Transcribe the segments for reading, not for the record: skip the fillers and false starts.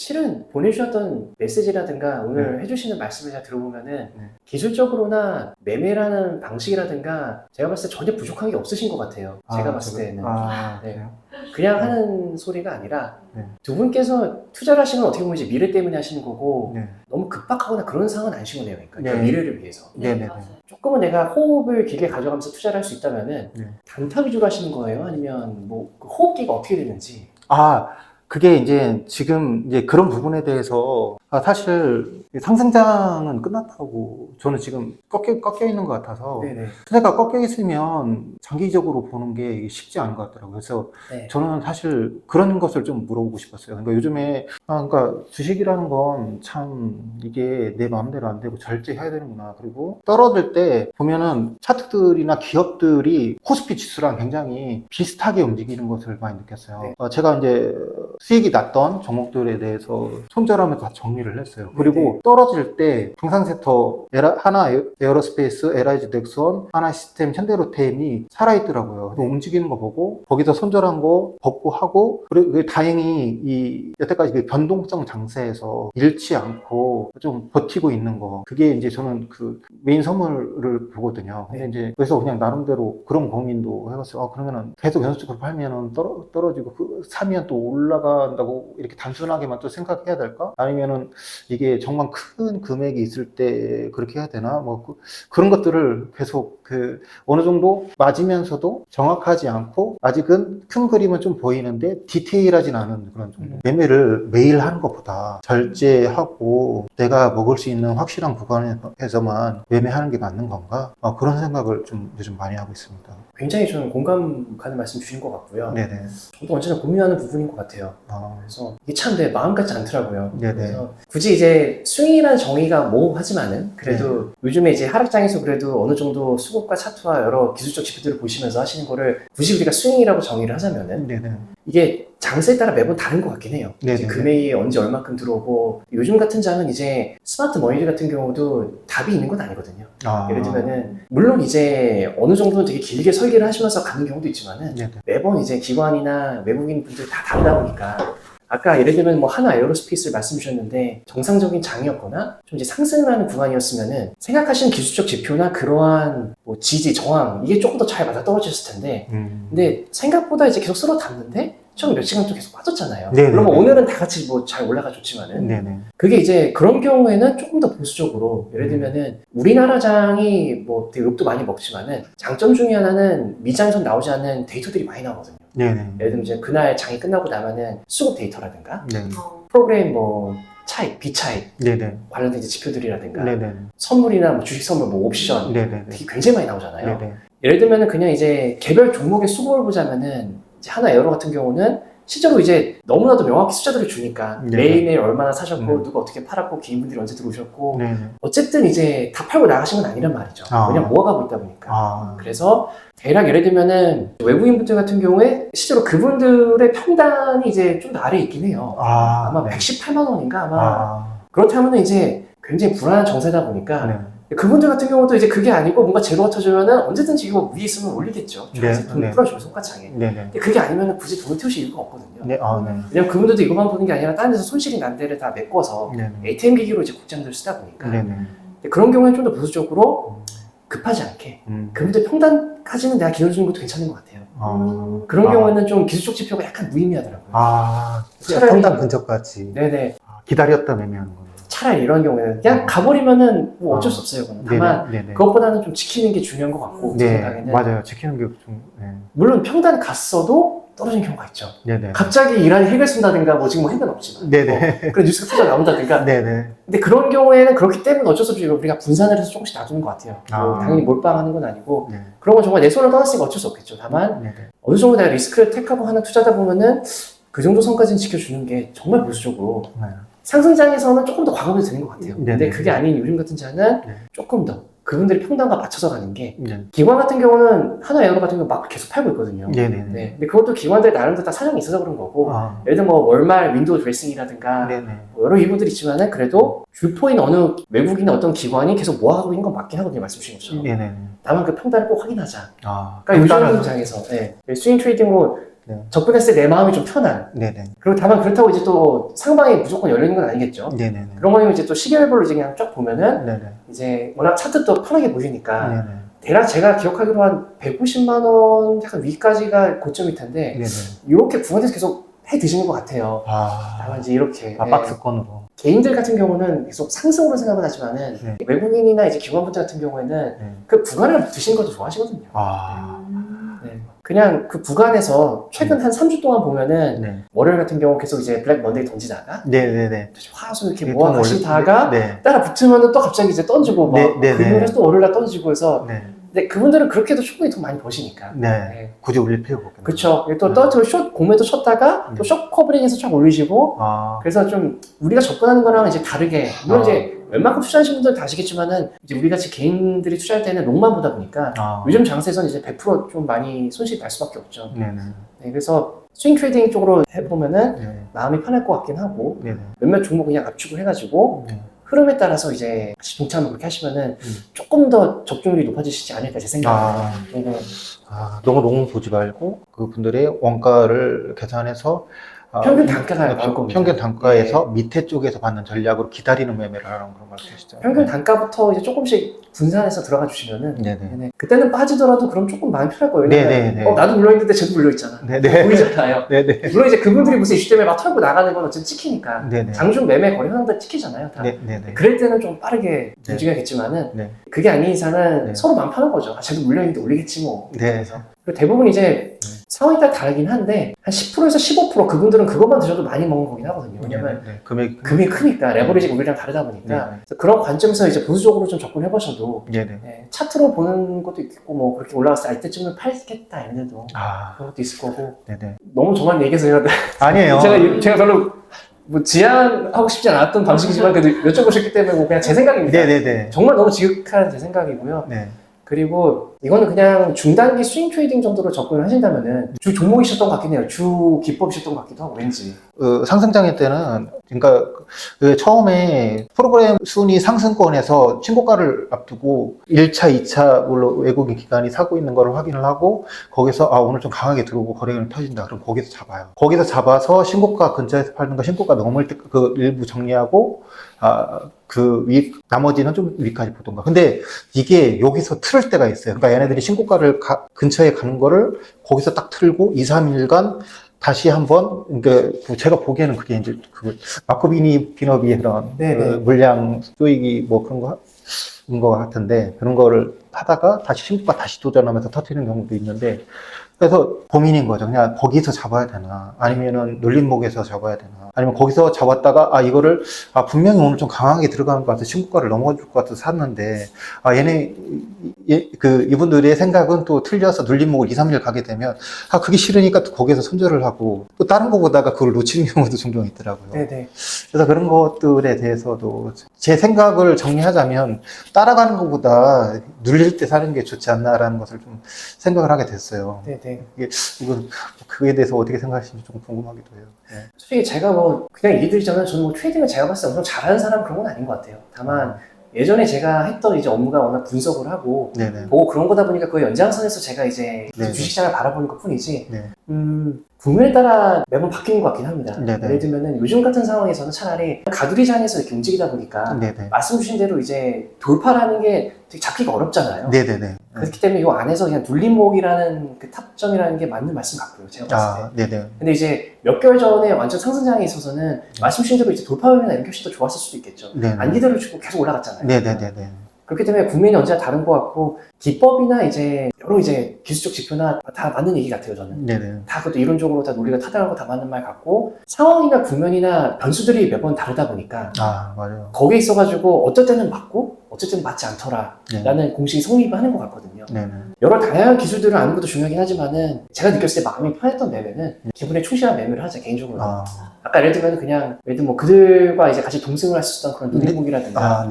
실은 보내주셨던 메시지라든가 오늘 해주시는 말씀을 제가 들어보면은 기술적으로나 매매라는 방식이라든가 제가 봤을 때 전혀 부족한 게 없으신 것 같아요. 제가 봤을 때는. 네. 그냥 하는 소리가 아니라 두 분께서 투자를 하시는 건 어떻게 보면 이제 미래 때문에 하시는 거고 너무 급박하거나 그런 상황은 아니신 거네요. 그러니까 미래를 위해서. 조금은 내가 호흡을 길게 가져가면서 투자를 할 수 있다면은 단타 위주로 하시는 거예요? 아니면 뭐 그 호흡기가 어떻게 되는지? 그게 이제 지금 이제 그런 부분에 대해서 사실 상승장은 끝났다고 저는 지금 꺾여 있는 것 같아서 투자가 꺾여 있으면 장기적으로 보는 게 쉽지 않은 것 같더라고요. 그래서 저는 사실 그런 것을 좀 물어보고 싶었어요. 그러니까 요즘에 그러니까 주식이라는 건 참 이게 내 마음대로 안 되고 절제해야 되는구나. 그리고 떨어질 때 보면은 차트들이나 기업들이 코스피 지수랑 굉장히 비슷하게 움직이는 것을 많이 느꼈어요. 제가 이제 수익이 났던 종목들에 대해서 손절하면서 다 정리를 했어요. 그리고 떨어질 때 강상세터, 하나 에어로스페이스, LIG 넥슨, 하나 시스템, 현대로템이 살아있더라고요. 움직이는 거 보고 거기서 손절한 거 벗고 하고, 그리고 다행히 이 여태까지 그 변동성 장세에서 잃지 않고 좀 버티고 있는 거, 그게 이제 저는 그 메인 선물을 보거든요. 근데 이제 그래서 그냥 나름대로 그런 고민도 해봤어요. 그러면은 계속 연속적으로 팔면은 떨어지고 사면 또 올라간다고 이렇게 단순하게만 또 생각해야 될까? 아니면은 이게 정말 큰 금액이 있을 때 그렇게 해야 되나? 뭐 그런 것들을 계속 어느 정도 맞으면서도 정확하지 않고 아직은 큰 그림은 좀 보이는데 디테일하진 않은 그런 정도. 매매를 매일 하는 것보다 절제하고 내가 먹을 수 있는 확실한 구간에서만 매매하는 게 맞는 건가? 그런 생각을 좀 요즘 많이 하고 있습니다. 굉장히 저는 공감 가는 말씀 주신 것 같고요. 네네. 저도 언제나 고민하는 부분인 것 같아요. 그래서 이게 참 내 마음 같지 않더라고요. 네네. 그래서 굳이 이제 스윙이라는 정의가 모호하지만은 그래도 요즘에 이제 하락장에서 그래도 어느 정도 수급과 차트와 여러 기술적 지표들을 보시면서 하시는 거를 굳이 우리가 스윙이라고 정의를 하자면은 이게 장세에 따라 매번 다른 것 같긴 해요. 이제 금액이 언제 얼마큼 들어오고 요즘 같은 장은 이제 스마트 머니들 같은 경우도 답이 있는 건 아니거든요. 예를 들면은 물론 이제 어느 정도는 되게 길게 설계를 하시면서 가는 경우도 있지만은 매번 이제 기관이나 외국인 분들 다 다르다 보니까 아까 예를 들면 뭐 하나 에어로스페이스를 말씀 주셨는데 정상적인 장이었거나 좀 이제 상승을 하는 구간이었으면은 생각하시는 기술적 지표나 그러한 뭐 지지, 저항 이게 조금 더 잘 맞아 떨어졌을 텐데 근데 생각보다 이제 계속 쓸어 담는데 처음 몇 시간 또 계속 빠졌잖아요. 그러면 오늘은 다 같이 뭐 잘 올라가 줬지만은 그게 이제 그런 경우에는 조금 더 보수적으로 예를 들면은 우리나라 장이 뭐 되게 욕도 많이 먹지만은 장점 중에 하나는 미장에서 나오지 않는 데이터들이 많이 나오거든요. 예를 들면 이제 그날 장이 끝나고 나면은 수급 데이터라든가 프로그램 뭐 차익, 비차익 관련된 이제 지표들이라든가 선물이나 뭐 주식 선물, 뭐 옵션 되게 굉장히 많이 나오잖아요. 예를 들면은 그냥 이제 개별 종목의 수급을 보자면은 이제 하나 에어로 같은 경우는 실제로 이제 너무나도 명확히 숫자들을 주니까 매일매일 얼마나 사셨고 누가 어떻게 팔았고 개인분들이 언제 들어오셨고 어쨌든 이제 다 팔고 나가신 건 아니란 말이죠. 왜냐면 모아가고 있다 보니까. 그래서 대략 예를 들면은 외국인분들 같은 경우에 실제로 그분들의 평단이 이제 좀 더 아래에 있긴 해요. 아마 118만 원인가 아마. 그렇다면은 이제 굉장히 불안한 정세다 보니까 그분들 같은 경우도 이제 그게 아니고 뭔가 재료가 터지면은 언제든지 이거 위에 있으면 올리겠죠. 돈 풀어주면 손가락에. 근데 그게 아니면은 굳이 돈을 태우실 이유가 없거든요. 왜냐면 그분들도 이것만 보는 게 아니라 다른 데서 손실이 난 데를 다 메꿔서 ATM 기기로 이제 국장들을 쓰다 보니까. 근데 그런 경우에는 좀 더 보수적으로 급하지 않게 그분들 평단까지는 내가 기다려주는 것도 괜찮은 것 같아요. 그런 경우에는 좀 기술적 지표가 약간 무의미하더라고요. 차라리 평단 근처까지 기다렸다 매매하는 거. 차라리 이런 경우에는 그냥 가버리면은 뭐 어쩔 수 없어요. 다만 그것보다는 좀 지키는 게 중요한 것 같고 제 생각에는 맞아요. 지키는 게 좀 물론 평단 갔어도 떨어진 경우가 있죠. 갑자기 이란이 핵을 쏜다든가 뭐 지금 뭐 핵은 없지만 그런 뉴스가 터져 나온다든가 근데 그런 경우에는 그렇기 때문에 어쩔 수 없이 우리가 분산을 해서 조금씩 놔두는 것 같아요. 뭐 당연히 몰빵하는 건 아니고 그런 건 정말 내 손을 떠났으니까 어쩔 수 없겠죠. 다만 어느 정도 내가 리스크를 택하고 하는 투자다 보면은 그 정도 선까지는 지켜주는 게 정말 보수적으로 상승장에서는 조금 더 과감해도 되는 것 같아요. 근데 그게 아닌 요즘 같은 장은 조금 더 그분들이 평단과 맞춰서 가는 게 기관 같은 경우는 하나 에어로 같은 경우 막 계속 팔고 있거든요. 근데 그것도 기관들 나름대로 다 사정이 있어서 그런 거고 예를 들면 뭐 월말 윈도우 드레싱이라든가 뭐 여러 이유들이 있지만은 그래도 주포인 어느 외국인의 어떤 기관이 계속 모아가고 있는 건 맞긴 하거든요. 말씀 주신 것처럼. 다만 그 평단을 꼭 확인하자. 그러니까 요즘 장에서 스윙 트레이딩으로 네. 접근했을 때 내 마음이 좀 편한. 네네. 그리고 다만 그렇다고 이제 또 상방이 무조건 열리는 건 아니겠죠. 네네. 그런 거는 이제 또 시계별로 이제 그냥 쫙 보면은 네네. 이제 워낙 차트도 편하게 보이니까 네네. 대략 제가 기억하기로 한 150만 원 약간 위까지가 고점일 텐데 네네. 이렇게 구간에서 계속 해 드시는 것 같아요. 다만 이제 이렇게 박스권으로. 개인들 같은 경우는 계속 상승으로 생각은 하지만은 네. 외국인이나 이제 기관분들 같은 경우에는 그 구간을 드시는 것도 좋아하시거든요. 네. 그냥 그 구간에서 최근 한 3주 동안 보면은 월요일 같은 경우 계속 이제 블랙 먼데이 던지다가 화수 이렇게 모아 가시다가 따라 붙으면은 또 갑자기 이제 던지고 막 금요일에 또 월요일날 던지고 해서 근데 그분들은 그렇게도 충분히 돈 많이 버시니까. 굳이 올릴 필요가 없겠네요. 그쵸. 또 숏 공매도 쳤다가 또 숏 커버링해서 쫙 올리시고 그래서 좀 우리가 접근하는 거랑 이제 다르게 물론 이제 웬만큼 투자하시는 분들 다 아시겠지만은 이제 우리 같이 개인들이 투자할 때는 롱만 보다 보니까 요즘 장세에서는 이제 100% 좀 많이 손실이 날 수밖에 없죠. 네, 그래서 스윙 트레이딩 쪽으로 해보면은 마음이 편할 것 같긴 하고 몇몇 종목 그냥 압축을 해가지고 흐름에 따라서 이제 같이 동참을 그렇게 하시면은 조금 더 적중률이 높아지시지 않을까 제 생각입니다. 너무 보지 말고 그분들의 원가를 계산해서 평균 단가가 나올 겁니다. 평균 단가에서 밑에 쪽에서 받는 전략으로 기다리는 매매를 하라는 그런 말씀이시죠? 평균 단가부터 이제 조금씩 분산해서 들어가 주시면은 그때는 빠지더라도 그럼 조금 마음이 편할 거예요. 왜냐면 나도 물려있는데 쟤도 물려있잖아. 보이잖아요. 물론 이제 그분들이 무슨 이슈 때문에 막 털고 나가는 건 어쨌든 찍히니까 장중 매매 거래 현황들 찍히잖아요. 다. 그럴 때는 좀 빠르게 움직여야겠지만은 그게 아닌 이상은 서로 마음 편한 거죠. 쟤도 물려있는데 올리겠지 뭐. 그래서 그리고 대부분 이제 상황에 따라 다르긴 한데 한 10%에서 15% 그분들은 그것만 드셔도 많이 먹은 거긴 하거든요. 왜냐면 금액이 크니까 레버리지가 우리랑 다르다 보니까 그래서 그런 관점에서 이제 보수적으로 좀 접근해 보셔도 차트로 보는 것도 있고 뭐 그렇게 올라갔을 때 이때쯤은 팔겠다 이래도 그런 것도 있을 거고 너무 저만 얘기해서 아니에요. 제가 별로 뭐 지향하고 싶지 않았던 방식이지만 그래도 여쭤보셨기 때문에 뭐 그냥 제 생각입니다. 정말 너무 지극한 제 생각이고요. 그리고 이거는 그냥 중단기 스윙 트레이딩 정도로 접근을 하신다면은 주 종목이셨던 것 같긴 해요. 주 기법이셨던 것 같기도 하고 왠지. 상승장일 때는 그러니까 처음에 프로그램 순위 상승권에서 신고가를 앞두고 1차, 2차 물론 외국인 기관이 사고 있는 거를 확인을 하고 거기서 오늘 좀 강하게 들어오고 거래가 터진다. 그럼 거기서 잡아요. 거기서 잡아서 신고가 근처에서 팔는 거 신고가 넘을 때 그 일부 정리하고 나머지는 좀 위까지 보던가. 근데 이게 여기서 틀을 때가 있어요. 그러니까 얘네들이 신고가를 근처에 가는 거를 거기서 딱 틀고 2, 3일간 다시 한번, 그러니까 제가 보기에는 그게 이제 마코비니 비너비의 그런 물량 쪼이기 뭐 그런 거인 것 같은데 그런 거를 하다가 다시 신고가 다시 도전하면서 터뜨리는 경우도 있는데 그래서 고민인 거죠. 그냥 거기서 잡아야 되나 아니면은 눌림목에서 잡아야 되나 아니면 거기서 잡았다가 이거를 분명히 오늘 좀 강하게 들어가는 것 같아서 신고가를 넘어줄 것 같아서 샀는데 이분들의 생각은 또 틀려서 눌림목을 2, 3일 가게 되면 그게 싫으니까 또 거기에서 손절을 하고 또 다른 거 보다가 그걸 놓치는 경우도 종종 있더라고요. 그래서 그런 것들에 대해서도 제 생각을 정리하자면 따라가는 것보다 눌릴 때 사는 게 좋지 않나라는 것을 좀 생각을 하게 됐어요. 이건 그에 대해서 어떻게 생각하시는지 좀 궁금하기도 해요. 솔직히 제가 뭐 그냥 얘기 드리자면 저는 뭐 트레이딩을 제가 봤을 때 엄청 잘하는 사람 그런 건 아닌 것 같아요. 다만 예전에 제가 했던 이제 업무가 워낙 분석을 하고 보고 그런 거다 보니까 그 연장선에서 제가 이제 주식시장을 바라보는 것 뿐이지 국면에 따라 매번 바뀌는 것 같긴 합니다. 예를 들면은 요즘 같은 상황에서는 차라리 가두리장에서 이렇게 움직이다 보니까 말씀 주신 대로 이제 돌파라는 게 되게 잡기가 어렵잖아요. 그렇기 때문에 이 안에서 그냥 눌림목이라는 그 탑점이라는 게 맞는 말씀 같고요. 제가 봤을 때. 근데 이제 몇 개월 전에 완전 상승장에 있어서는 말씀 주신 대로 이제 돌파율이나 이런 것이 더 좋았을 수도 있겠죠. 안기대로 주고 계속 올라갔잖아요. 그렇기 때문에 국면이 언제나 다른 것 같고 기법이나 이제 여러 이제 기술적 지표나 다 맞는 얘기 같아요. 저는 다 그것도 이론적으로 다 논리가 타당하고 다 맞는 말 같고 상황이나 국면이나 변수들이 매번 다르다 보니까 맞아요. 거기에 있어가지고 어쩔 때는 맞고 어쩔 때는 맞지 않더라 라는 공식이 성립하는 것 같거든요. 여러 다양한 기술들을 아는 것도 중요하긴 하지만은 제가 느꼈을 때 마음이 편했던 매매는 기분에 충실한 매매를 하자 개인적으로. 아까 예를 들면 그냥 뭐 그들과 이제 같이 동승을 할 수 있었던 그런 누리목이라든가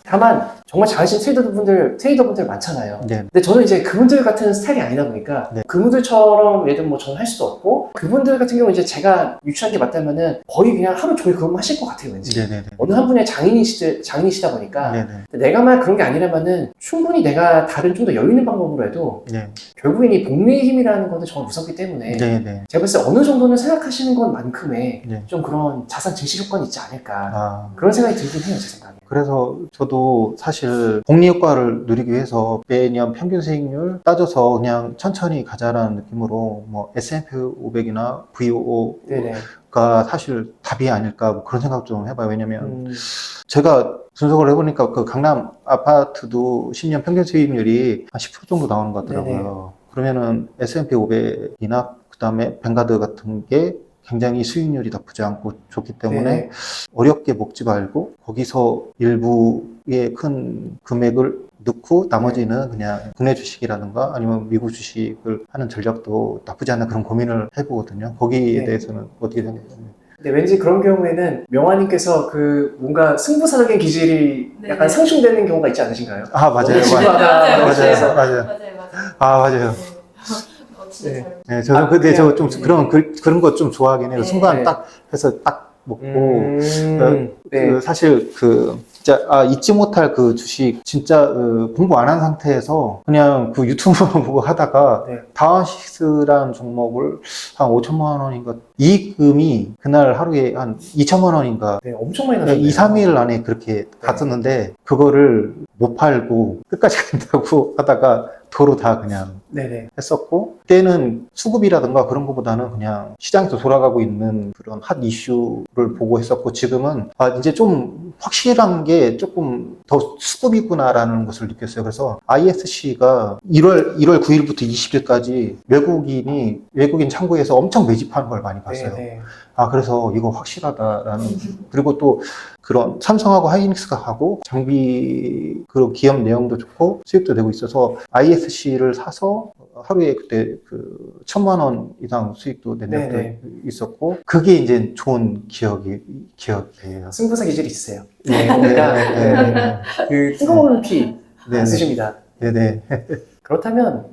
다만 정말 잘하신 트레이더분들 많잖아요. 근데 저는 이제 그분들 같은 스타일이 아니다 보니까 그분들처럼 예를 들면 뭐 저는 할 수도 없고 그분들 같은 경우는 이제 제가 유추한 게 맞다면은 거의 그냥 하루 종일 그것만 하실 것 같아요. 왠지 어느 한 분의 장인이시다 보니까 내가만 그런 게 아니라면은 충분히 내가 다른 좀 더 여유 있는 방법으로 해도 네. 결국엔 이 복리의 힘이라는 것도 정말 무섭기 때문에 네, 네. 제가 봤을 때 어느 정도는 생각하시는 것만큼의 네. 좀 그런 자산 증시 효과는 있지 않을까 아. 그런 생각이 들긴 해요, 제 생각에. 그래서 저도 사실 복리 효과를 누리기 위해서 매년 평균 수익률 따져서 그냥 천천히 가자라는 느낌으로 뭐 S&P 500이나 네네. VOO가 사실 답이 아닐까 뭐 그런 생각 좀 해봐요. 왜냐면 제가 분석을 해보니까 그 강남 아파트도 10년 평균 수익률이 한 10% 정도 나오는 것 같더라고요. 네네. 그러면은 S&P 500이나 그다음에 뱅가드 같은 게 굉장히 수익률이 나쁘지 않고 좋기 때문에 네네. 어렵게 먹지 말고 거기서 일부의 큰 금액을 넣고 나머지는 그냥 국내 주식이라든가 아니면 미국 주식을 하는 전략도 나쁘지 않나 그런 고민을 해보거든요. 거기에 네. 대해서는 어떻게 생각하세요? 근데 왠지 그런 경우에는 명화님께서 그 뭔가 승부사적인 기질이 네. 약간 상충되는 경우가 있지 않으신가요? 아, 맞아요. 너무 지루하다. 맞아요. 맞아요. 아, 맞아요. 진짜 네. 잘. 네, 저는 근데 저 좀 네. 그런 거 좀 좋아하긴 해요. 네. 순간 네. 딱 해서 딱 먹고 네. 그 사실 그 진짜 잊지 못할 그 주식 진짜 공부 안 한 상태에서 그냥 그 유튜브 보고 하다가 네. 다원식스라는 종목을 한 5천만 원인가 이익금이 그날 하루에 한 2천만 원인가 네, 엄청 많이 나셨네요. 2, 3일 안에 그렇게 갔었는데 그거를 못 팔고 끝까지 간다고 하다가 도로 다 그냥 네네. 했었고 그때는 수급이라든가 그런 것보다는 그냥 시장에서 돌아가고 있는 그런 핫 이슈를 보고 했었고 지금은 이제 좀 확실한 게 조금 더 수급이구나라는 것을 느꼈어요. 그래서 ISC가 1월 9일부터 20일까지 외국인 창구에서 엄청 매집하는 걸 많이 봤어요. 네네. 그래서 이거 확실하다라는 그리고 또 그런 삼성하고 하이닉스가 하고 장비 그런 기업 내용도 좋고 수익도 되고 있어서 ISC를 사서 하루에 그때 그 1,000만 원 이상 수익도 낸 적도 네네. 있었고 그게 이제 좋은 기억이에요. 승부사 기질이 있으세요. 네, 그러니까 네. 그 뜨거운 피 네, 쓰십니다. 네네. 그렇다면